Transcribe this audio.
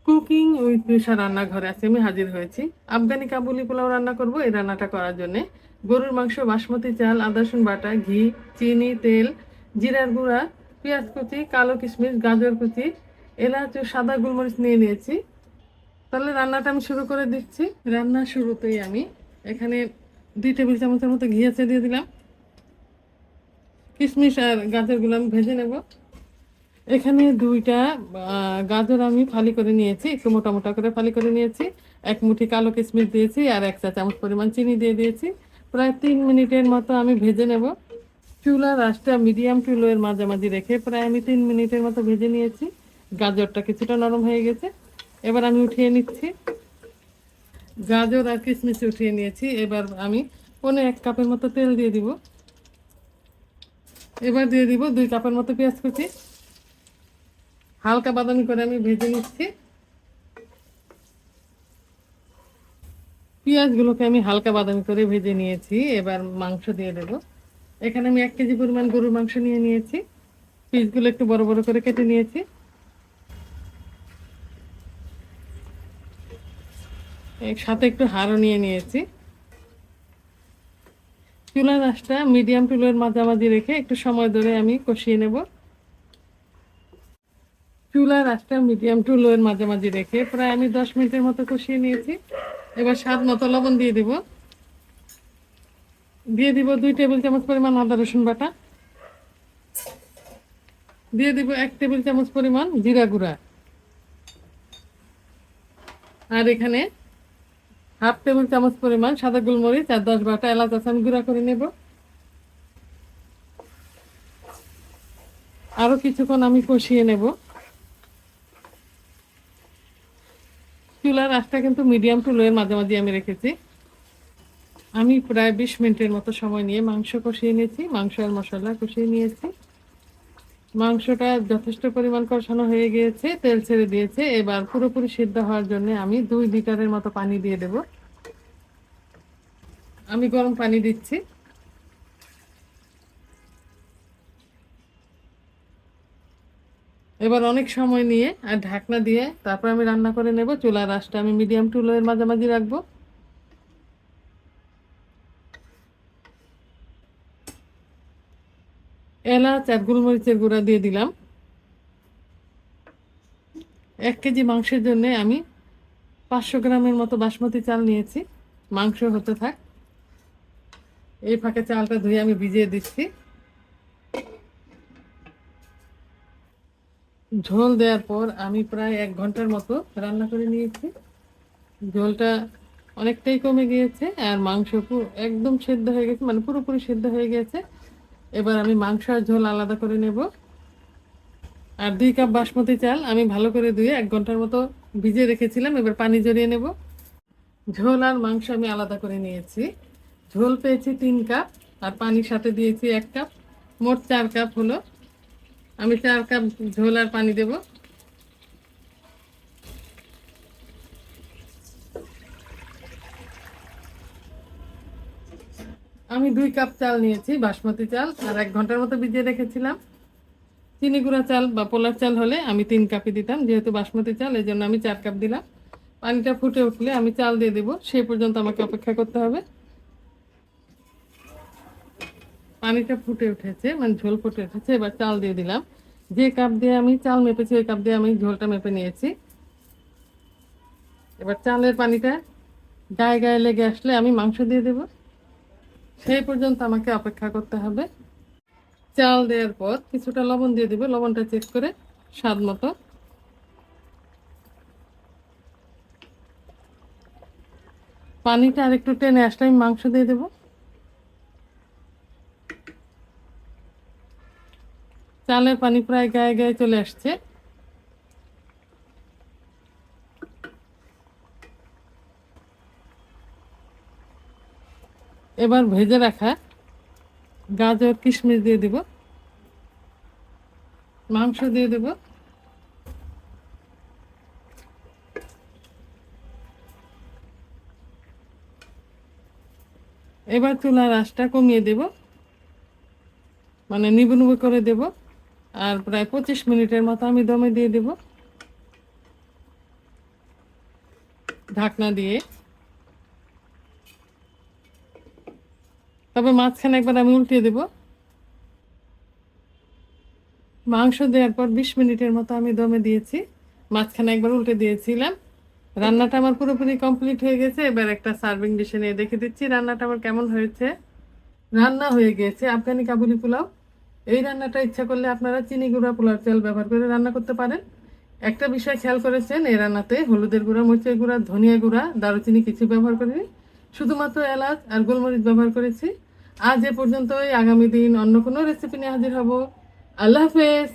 Cooking with নিশা রান্নাঘরে আছে আমি হাজির হয়েছি। আফগানি কাবুলি পোলাও রান্না করব। এই রান্নাটা করার জন্য গরুর মাংস, বাসমতি চাল, আদা রসুন বাটা, ঘি, চিনি, তেল, জিরার গুঁড়া, পেঁয়াজ কুচি, কালো কিশমিশ, গাজর কুচি, এলাচ ও সাদা গোলমরিচ নিয়ে নিয়েছি। তাহলে রান্নাটা আমি শুরু করে দিচ্ছি। রান্নার শুরুতেই আমি এখানে 2 টেবিল চামচের মতো ঘি আছে দিয়ে দিলাম। কিশমিশ আর গাজরগুলো আমি ভেজে নেব। এখানে 2টা গাজর আমি ফালি করে নিয়েছি, একটু মোটা মোটা করে ফালি করে নিয়েছি। 1 মুঠি কালো কিশমিশ দিয়েছি আর 1 চা চামচ পরিমাণ চিনি দিয়ে দিয়েছি। প্রায় 3 মিনিটের মতো আমি ভেজে নেব। চুলার আঁচটা মিডিয়াম টু লো এর মাঝামাঝি রেখে প্রায় আমি 3 মিনিটের মতো ভেজে নিয়েছি। গাজরটা কিছুটা নরম হয়ে গেছে, এবার আমি উঠিয়ে নিচ্ছি। গাজর আর কিশমিশ উঠিয়ে নিয়েছি। এবার আমি 1/4 কাপের মতো তেল দিয়ে দিব। এবার দিয়ে দিব 2 কাপের মতো পেঁয়াজ কুচি। হালকা বাদামি করে আমি ভেজে নিচ্ছি। পেঁয়াজগুলোকে আমি হালকা বাদামি করে ভেজে নিয়েছি। এবার মাংস দিয়ে দেব। এখানে আমি 1 কেজি পরিমাণ গরুর মাংস নিয়ে নিয়েছি। পিসগুলো একটু বড় বড় করে কেটে নিয়েছি। এর সাথে একটু হাড়ও নিয়ে নিয়েছি। চুলার আঁচটা মিডিয়াম টু লো এর মাঝামাঝি রেখে একটু সময় ধরে আমি কষিয়ে নেব। চুলার আঁচটা মিডিয়াম টু লো এর মাঝামাঝি রেখে প্রায় আমি 10 মিনিটের মতো কষিয়ে নিয়েছি। এবার স্বাদ মতো লবণ দিয়ে দিব। দিয়ে দিব 2 টেবিল চামচ পরিমাণ আদা রসুন বাটা। দিয়ে দিব 1 টেবিল চামচ পরিমাণ জিরা গুঁড়া। আর এখানে 1/2 টেবিল চামচ পরিমাণ সাদা গোলমরিচ আর 10-12টা এলাচ আছে আমি গুঁড়া করে নেব। আরো কিছুক্ষণ আমি কষিয়ে নেব। চুলার আঁচটা কিন্তু মিডিয়াম টু লো এর মাঝামাঝি আমি রেখেছি। আমি প্রায় 20 মিনিটের মতো সময় নিয়ে মাংস কষিয়ে নিয়েছি। মাংস আর মশলা কষিয়ে নিয়েছি। মাংসটা যথেষ্ট পরিমাণ কষানো হয়ে গিয়েছে, তেল ছেড়ে দিয়েছে। এবার পুরোপুরি সিদ্ধ হওয়ার জন্য আমি 2 লিটারের মতো পানি দিয়ে দেব। আমি গরম পানি দিচ্ছি। এবার অনেক সময় নিয়ে আর ঢাকনা দিয়ে তারপর আমি রান্না করে নেব। চুলার আঁচটা আমি মিডিয়াম টু লো এর মাঝামাঝি রাখবো। এলাচ আর গোলমরিচের গুঁড়া দিয়ে দিলাম। 1 কেজি মাংসের জন্য আমি 500 গ্রামের মতো বাসমতি চাল নিয়েছি। মাংস হতে থাক, এই ফাঁকে চালটা ধুয়ে আমি ভিজিয়ে দিচ্ছি। ঝোল দেওয়ার পর আমি প্রায় 1 ঘন্টার মতো রান্না করে নিয়েছি। ঝোলটা অনেকটাই কমে গিয়েছে আর মাংস একদম সেদ্ধ হয়ে গেছে, মানে পুরোপুরি সেদ্ধ হয়ে গেছে। এবার আমি মাংস আর ঝোল আলাদা করে নেব। আর 2 কাপ বাসমতি চাল আমি ভালো করে ধুয়ে 1 ঘন্টার মতো ভিজিয়ে রেখেছিলাম। এবার পানি ঝরিয়ে নেব। ঝোল আর মাংস আমি আলাদা করে নিয়েছি। ঝোল পেয়েছি 3 কাপ আর পানির সাথে দিয়েছি 1 কাপ, মোট 4 কাপ হলো। আমি 4 কাপ ঝোল আর পানি দেব। আমি 2 কাপ চাল নিয়েছি, বাসমতি চাল, আর 1 ঘন্টার মতো ভিজিয়ে রেখেছিলাম। চিনি গুঁড়া চাল বা পোলার চাল হলে আমি 3 কাপই দিতাম, যেহেতু বাসমতি চাল এই জন্য আমি 4 কাপ দিলাম। পানিটা ফুটে উঠলে আমি চাল দিয়ে দেবো, সেই পর্যন্ত আমাকে অপেক্ষা করতে হবে। পানিটা ফুটে উঠেছে, মানে ঝোল ফুটে উঠেছে। এবার চাল দিয়ে দিলাম। যে কাপ দিয়ে আমি চাল মেপেছি ওই কাপ দিয়ে আমি ঝোলটা মেপে নিয়েছি। এবার চালের পানিটা গায়ে গায়ে লেগে আসলে আমি মাংস দিয়ে দেব, সেই পর্যন্ত আমাকে অপেক্ষা করতে হবে। চাল দেওয়ার পর কিছুটা লবণ দিয়ে দেবো, লবণটা চেক করে স্বাদ মতো। পানিটা আর একটু টেনে আসলে আমি মাংস দিয়ে দেবো। চালের পানি প্রায় গায়ে গায়ে চলে আসছে। এবার ভেজে রাখা গাজর কিশমিশ দিয়ে দেব, মাংস দিয়ে দেব। এবার চুলার আঁচটা কমিয়ে দেব, মানে নিবু নিবু করে দেব। আর প্রায় 25 মিনিটের মতো আমি দমে দিয়ে দেব। ঢাকনা দিয়ে। তবে মাঝখানে একবার আমি উল্টে দেব। মাংস দেওয়ার পর 20 মিনিটের মতো আমি দমে দিয়েছি, মাঝখানে একবার উল্টে দিয়েছিলাম। রান্নাটা আমার পুরোপুরি কমপ্লিট হয়ে গেছে। এবার একটা সার্ভিং ডিশে নিয়ে দেখে দিচ্ছি রান্নাটা আমার কেমন হয়েছে। রান্না হয়ে গেছে আফগানি কাবুলি পোলাও। এই রান্নাটা ইচ্ছা করলে আপনারা চিনি গুঁড়া, পোলার চাল ব্যবহার করে রান্না করতে পারেন। একটা বিষয় খেয়াল করেছেন, এই রান্নাতে হলুদের গুঁড়া, মরিচের গুঁড়া, ধনিয়া গুঁড়া, দারুচিনি কিছু ব্যবহার করিনি, শুধুমাত্র এলাচ আর গোলমরিচ ব্যবহার করেছি। আজ এ পর্যন্তই। আগামী দিন অন্য কোনো রেসিপি নিয়ে হাজির হব। আল্লাহ হাফেজ।